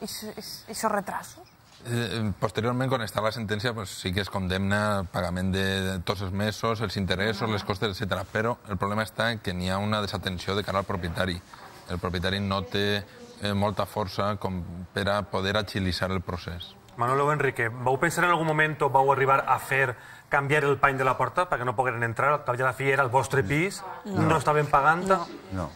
aquests retrasos? Posteriorment, quan està la sentència, sí que es condemna pagament de tots els mesos, els interessos, les costes, etc. Però el problema està que n'hi ha una desatenció de cara al propietari. El propietari no té molta força com per a poder agilitzar el procés. Manolo Enrique, vau pensar en algun moment o vau arribar a fer canviar el pany de la porta perquè no pogueren entrar? Al cap i a la fi era el vostre pis, no estaven pagant? No.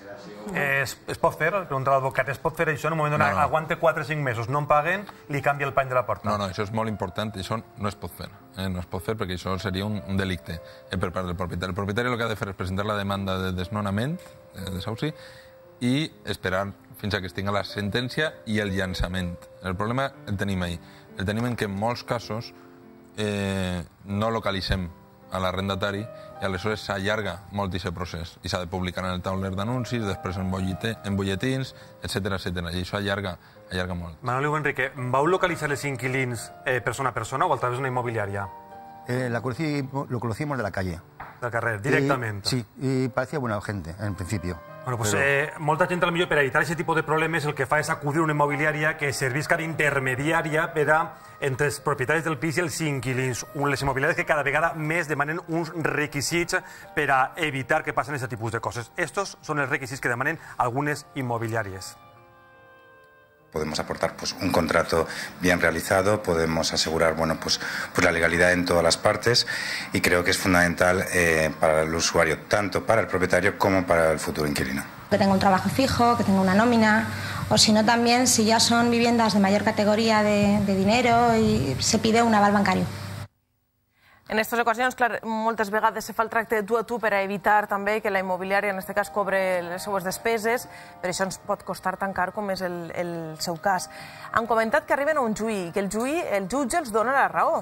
Es pot fer, pregunta l'advocat, es pot fer això en un moment donat, aguante 4 o 5 mesos, no en paguen, li canvia el pany de la porta? No, això és molt important, això no es pot fer. No es pot fer perquè això seria un delicte per part del propietari. El propietari el que ha de fer és presentar la demanda de desnonament, de desahuci, i esperar fins a que es tingui la sentència i el llançament. El problema el tenim ahí. El tenim en que en molts casos no localitzem a l'arrendatari i aleshores s'allarga molt aquest procés i s'ha de publicar en el tauler d'anuncis, després en butlletins, etc. I això allarga molt. Enrique, ¿vau localizar los inquilins persona a persona o a través de una inmobiliaria? Lo conocimos de la calle. Del carrer, directamente. Sí, y parecía buena gente en principio. Bueno, pues molta gent, potser per evitar aquest tipus de problemes, el que fa és acudir a una immobiliària que servisca d'intermediària entre els propietaris del pis i els inquilins. Les immobiliàries que cada vegada més demanen uns requisits per a evitar que passen aquest tipus de coses. Estos són els requisits que demanen algunes immobiliàries. Podemos aportar un contrato bien realizado, podemos asegurar la legalidad en todas las partes y creo que es fundamental para el usuario, tanto para el propietario como para el futuro inquilino. Que tenga un trabajo fijo, que tenga una nómina, o si no también, si ya son viviendas de mayor categoría de dinero, y se pide un aval bancario. En aquestes ocasions, clar, moltes vegades se fa el tracte de tu a tu per a evitar també que la immobiliària, en aquest cas, cobre les seues despeses, però això ens pot costar tan car com és el seu cas. Han comentat que arriben a un juí, que el jutge els dona la raó.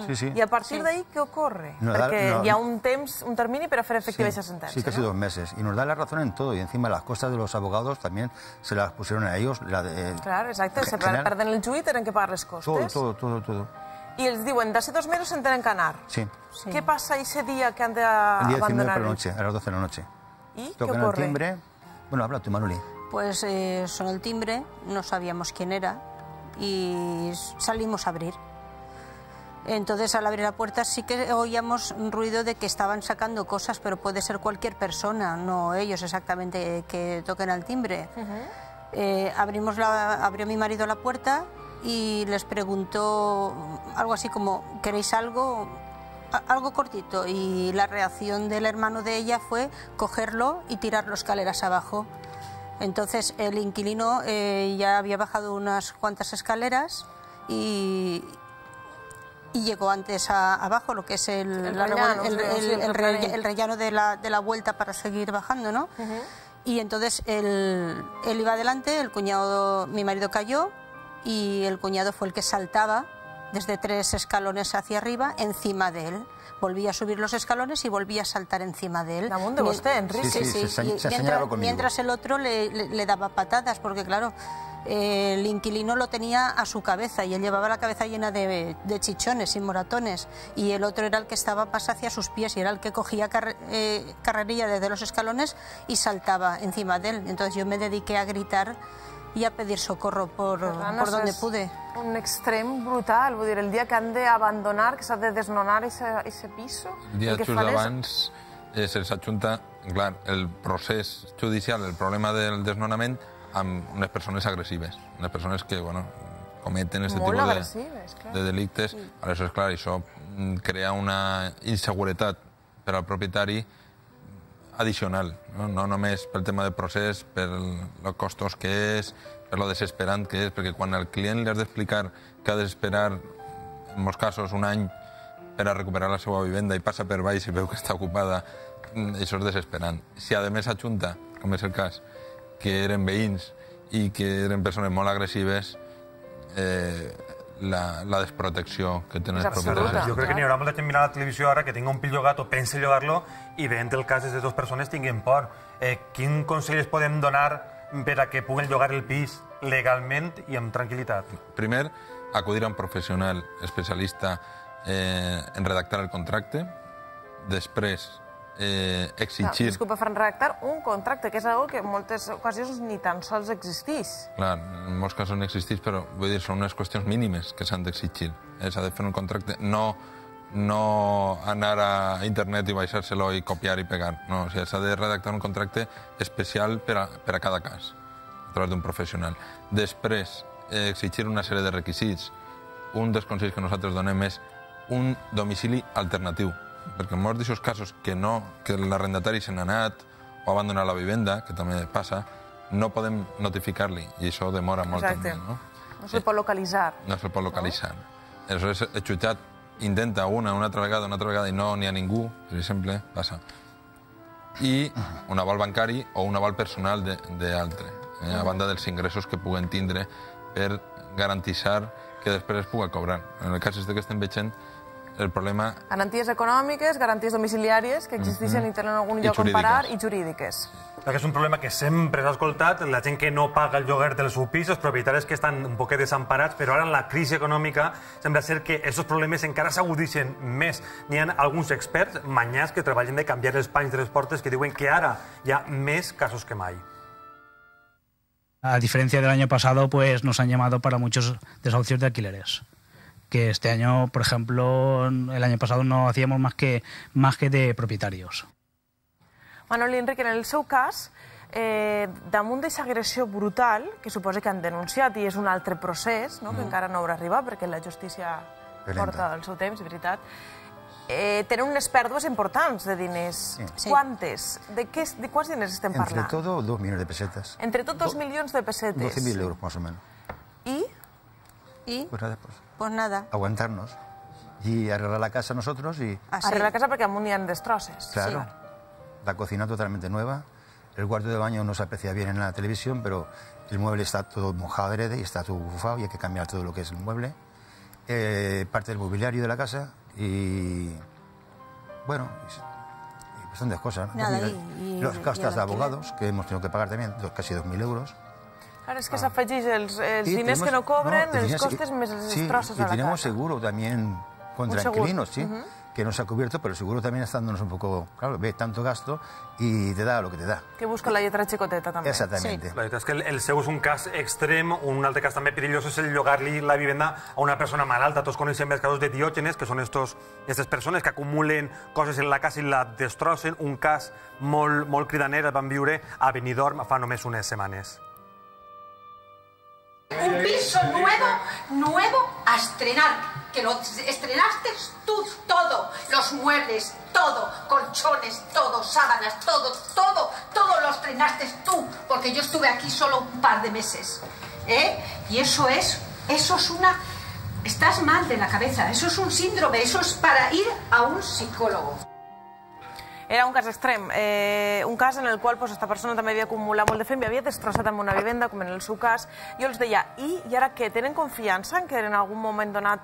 Sí. I a partir d'ahí, què ocorre? Perquè hi ha un termini per a fer efectiva aquesta sentència. Sí, casi 2 meses. Y nos da la razón en todo. Y encima las costas de los abogados también se las pusieron a ellos. Clar, exacte. Se perden el juí i tenen que pagar les costes. Todo. I els diuen, d'ací 2 mesos se'n tenen que anar. Sí. Què passa ese día que han d'abandonar? El día 19 por la noche, a las 12 de la noche. ¿Y qué Tocan ocurre? el timbre. Bueno, habla tú, Manoli. Pues sonó el timbre, no sabíamos quién era y salimos a abrir. Entonces, al abrir la puerta sí que oíamos un ruido de que estaban sacando cosas, pero puede ser cualquier persona, no ellos exactamente que toquen al timbre. Abrió mi marido la puerta y les preguntó algo así como, ¿queréis algo? Algo cortito, y la reacción del hermano de ella fue cogerlo y tirarlo escaleras abajo. Entonces el inquilino ya había bajado unas cuantas escaleras y llegó antes abajo, lo que es el rellano de la vuelta para seguir bajando, ¿no? Y entonces él iba adelante, mi marido cayó, y el cuñado fue el que saltaba desde 3 escalones hacia arriba encima de él. Volvía a subir los escalones y volvía a saltar encima de él. ¿Damunt de usted, Enrique? Sí. Mientras el otro le daba patadas, porque claro, el inquilino lo tenía a su cabeza y él llevaba la cabeza llena de chichones y moratones, y el otro era el que estaba más hacia sus pies y era el que cogía carrerilla desde los escalones y saltaba encima de él. Entonces yo me dediqué a gritar i a pedir socorro por donde pude. Un extrem brutal, vull dir, el dia que han d'abandonar, que s'ha de desnonar ese piso... El dia just abans se'ls adjunta, clar, el procés judicial, el problema del desnonament, amb unes persones agressives, unes persones que, cometen aquest tipus de delictes. Aleshores, clar, això crea una inseguretat per al propietari addicional, no només pel tema del procés, per els costos que és, per lo desesperant que és, perquè quan al client li has d'explicar que ha d'esperar, en molts casos, un any per a recuperar la seva vivenda i passa per baix i veu que està ocupada, això és desesperant. Si a més s'ajunta, com és el cas, que eren veïns i que eren persones molt agressives, la desprotecció que tenen els propietaris. Jo crec que n'hi haurà molta gent mirant la televisió ara que tinga un pis llogat o pense llogar-lo i veient el cas de 2 persones tinguin por. Quin consell es podem donar per a que puguen llogar el pis legalment i amb tranquil·litat? Primer, acudir a un professional especialista en redactar el contracte. Després, exigir... Disculpa, Fran, redactar un contracte, que és una que en moltes ocasions ni tan sols existeix. Clar, en molts casos no existeix, però vull dir, són unes qüestions mínimes que s'han d'exigir. S'ha de fer un contracte, no anar a internet i baixar-se-lo i copiar i pegar. No, o sigui, s'ha de redactar un contracte especial per a cada cas, a través d'un professional. Després, exigir una sèrie de requisits. Un dels consells que nosaltres donem és un domicili alternatiu, perquè en molts d'aquests casos que l'arrendatari se n'ha anat o ha abandonat la vivenda, que també passa, no podem notificar-li, i això demora molt també. No se'l pot localitzar. No se'l pot localitzar. Aleshores, el jutjat intenta una altra vegada, i no n'hi ha ningú, per exemple, passa. I un aval bancari o un aval personal d'altre, a banda dels ingressos que puguen tindre per garantitzar que després es pugui cobrar. En el cas que estem veient, el problema... Garanties econòmiques, garanties domiciliàries que existeixen i tenen algun lloc on parar, i jurídiques. És un problema que sempre s'ha escoltat, la gent que no paga el lloguer del seu pis, els propietaris que estan un poquet desemparats, però ara en la crisi econòmica sembla ser que aquests problemes encara s'agudixen més. N'hi ha alguns experts manyats que treballen de canviar els panys de les portes que diuen que ara hi ha més casos que mai. A diferencia del año pasado, pues nos han llamado para muchos desahucios de alquileres. Que este año, por ejemplo, el año pasado no hacíamos más que de propietarios. Manol i Enric, en el seu cas, damunt d'aquesta agressió brutal, que suposa que han denunciat, i és un altre procés, que encara no haurà arribat, perquè la justícia porta el seu temps, de veritat, tenen unes pèrdues importants de diners. Quantes? De quants diners estem parlant? Entre todo, 2 millones de pesetas. Entre tot 2 milions de pessetes. 12.000 euros, más o menos. ¿Y? Pues nada, pues nada. Aguantarnos. Y arreglar la casa nosotros y... Arreglar la casa perquè amunt hi ha destrosses. Claro. La cocina totalmente nueva. El cuarto de baño no se aprecia bien en la televisión, pero el mueble está todo mojado adrede y está todo bufado y hay que cambiar todo lo que es el mueble. Parte del mobiliario de la casa y... Bueno, y bastantes cosas. Los gastos de abogados, que hemos tenido que pagar también, casi 2.000 euros. Claro, es que s'afegeix els diners que no cobren, els costes més els destrossos a la casa. Y tenemos seguro también contra inquilinos, sí, que no se ha cubierto, pero el seguro también está dándonos un poco, claro, ve tanto gasto y te da lo que te da. Que busca la lletra xicoteta també. Exactamente. La veritat és que el seu és un cas extrem, un altre cas també perillós és el llogar-li la vivenda a una persona malalta. Tots coneixem els casos de Diògenes, que són aquestes persones que acumulen coses en la casa i la destrossen. Un cas molt cridaner el van viure a Benidorm fa només unes setmanes. Un piso nuevo a estrenar, que lo estrenaste tú todo, los muebles, todo, colchones, todo, sábanas, todo lo estrenaste tú, porque yo estuve aquí solo un par de meses, y eso es una... Estás mal de la cabeza, eso es un síndrome, eso es para ir a un psicólogo. Era un cas extrem, un cas en el qual aquesta persona també havia acumulat molt de feina, havia destrossat amb una vivenda, com en el seu cas. Jo els deia, i ara què? Tenen confiança en que en algun moment donat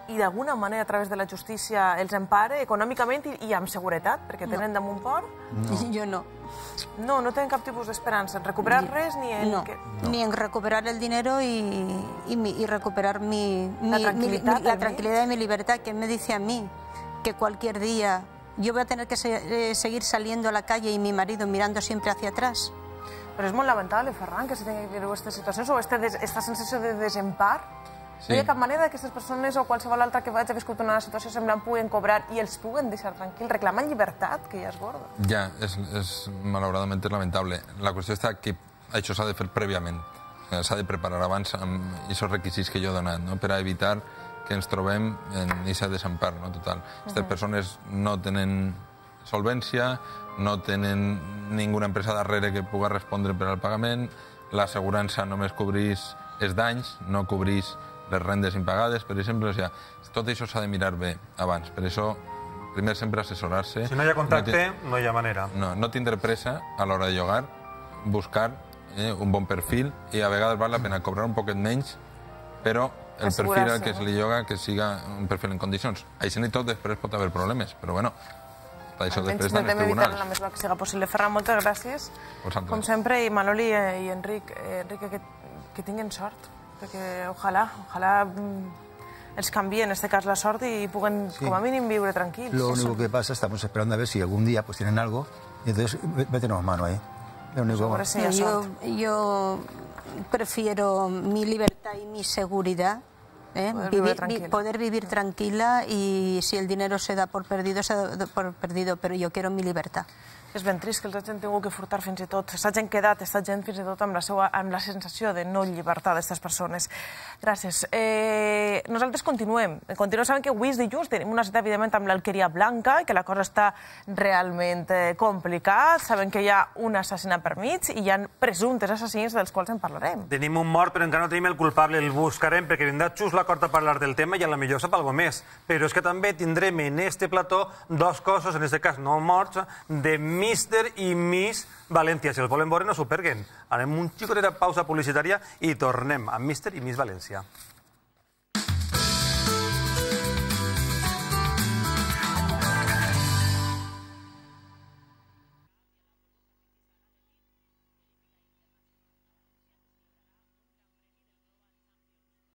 i d'alguna manera a través de la justícia els empare econòmicament i amb seguretat, perquè tenen damunt port? Jo no. No tenen cap tipus d'esperança en recuperar res ni en... Ni en recuperar el dinero y recuperar la tranquilidad y mi libertad, que me dice a mí que cualquier día yo voy a tener que seguir saliendo a la calle y mi marido mirando siempre hacia atrás. Però és molt lamentable, Ferran, que se tingui que viure aquestes situacions o aquesta sensació de desempar. No hi ha cap manera que aquestes persones o qualsevol altra que hagi viscut una situació semblant puguen cobrar i els puguen deixar tranquils, reclamant llibertat, que ja és gordo. Ja, malauradament és lamentable. La qüestió està que això s'ha de fer prèviament. S'ha de preparar abans amb aquests requisits que jo he donat, per a evitar que ens trobem en aquest desempar total. Aquestes persones no tenen solvència, no tenen ninguna empresa darrere que pugui respondre per al pagament, l'assegurança només cobrís els danys, no cobrís les rendes impagades, per exemple. O sigui, tot això s'ha de mirar bé abans. Per això, primer sempre assessorar-se. Si no hi ha contracte, no hi ha manera. No tindre pressa a l'hora de llogar, buscar un bon perfil i a vegades val la pena cobrar un poquet menys, però el perfil al que se li lloga que siga un perfil en condicions. Així ni tot després pot haver problemes, però bueno, això després estan els tribunals. Evitar la més que siga possible. Ferran, moltes gràcies. Com sempre, i Manol i Enric, que tinguin sort, perquè ojalà els canvie, en este cas, la sort i puguen, com a mínim, viure tranquils. Lo único que pasa, estamos esperando a ver si algún día pues tienen algo, y entonces métenos mano ahí. Yo prefiero mi libertad y mi seguridad. Poder vivir tranquila, y si el dinero se da por perdido, se da por perdido, però jo quiero mi libertad. És ben trist que els hagin tingut que furtar fins i tot. S'hagin quedat, esta gent, fins i tot amb la sensació de no llibertat d'aquestes persones. Gràcies. Nosaltres continuem. Sabem que avui és dilluns, tenim una cita, evidentment, amb l'Alqueria Blanca, i que la cosa està realment complicada. Sabem que hi ha un assassinat per mig i hi ha presumptes assassins dels quals en parlarem. Tenim un mort, però encara no tenim el culpable. El buscarem perquè vindrà just l'acord a parlar del tema i a la millor sap alguna més. Però és que també tindrem en este plató dos cossos, en este cas no morts, de Mr. i Miss València. Si els volen veure, no s'ho perguen. Anem un xicotet de pausa publicitària i tornem amb Mr. i Miss València.